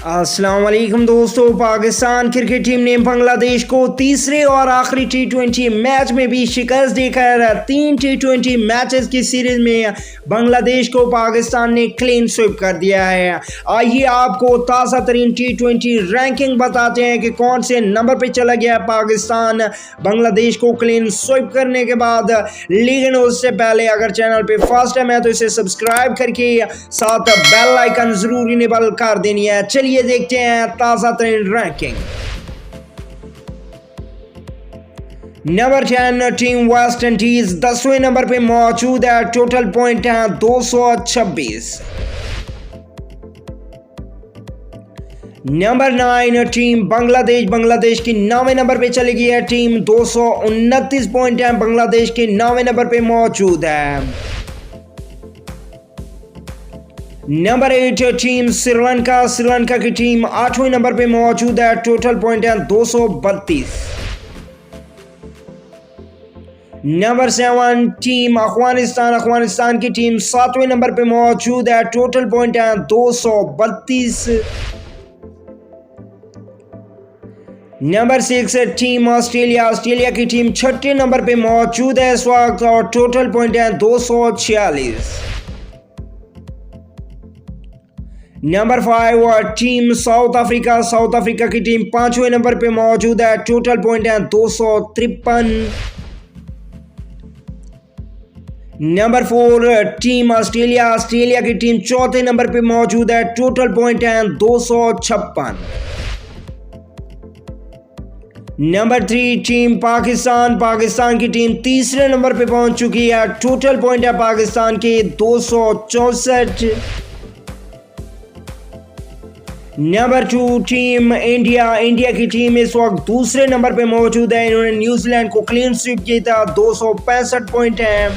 अस्सलाम वालेकुम दोस्तों। पाकिस्तान क्रिकेट टीम ने बांग्लादेश को तीसरे और आखिरी टी20 मैच में भी शिकस्त देकर 3 टी20 मैचेस की सीरीज में बांग्लादेश को पाकिस्तान ने क्लीन स्वीप कर दिया है। आइए आपको ताज़ा तरीन टी20 रैंकिंग बताते हैं कि कौन से नंबर पे चला गया पाकिस्तान बांग्लादेश को क्लीन स्वीप करने के बाद। लेकिन उससे पहले अगर चैनल पे फर्स्ट टाइम है तो इसे सब्सक्राइब करके साथ बेल आइकन जरूर इनेबल कर देनी है। चलिए देखते हैं ताजा तरीन ranking. Number 10 team West Indies 10वें नंबर पे मौजूद है। टोटल पॉइंट है 226। नंबर 9 टीम बांग्लादेश की 9वें नंबर पे चली गई है टीम। 229 पॉइंट है, बांग्लादेश के 9वें नंबर पे मौजूद है। नंबर 8 टीम श्रीलंका की टीम 8वें नंबर पे मौजूद है। टोटल पॉइंट है 232। नंबर 7 टीम अफगानिस्तान की टीम 7वें नंबर पे मौजूद है। टोटल पॉइंट है 232। नंबर 6 टीम ऑस्ट्रेलिया की टीम 6ठे नंबर पे मौजूद है इस वक्त और टोटल पॉइंट है 246। नंबर 5 टीम साउथ अफ्रीका की टीम 5वें नंबर पे मौजूद है। टोटल पॉइंट है 253। नंबर 4 टीम ऑस्ट्रेलिया की टीम 4थे नंबर पे मौजूद है। टोटल पॉइंट है 256। नंबर 3 टीम पाकिस्तान की टीम 3रे नंबर पे पहुंच चुकी है। टोटल पॉइंट है पाकिस्तान के 264। नंबर 2 टीम इंडिया की टीम इस वक्त 2रे नंबर पे मौजूद है। इन्होंने न्यूजीलैंड को क्लीन स्वीप किया था। 265 पॉइंट है।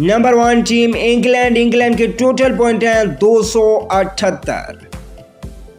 नंबर 1 टीम इंग्लैंड के टोटल पॉइंट है 278।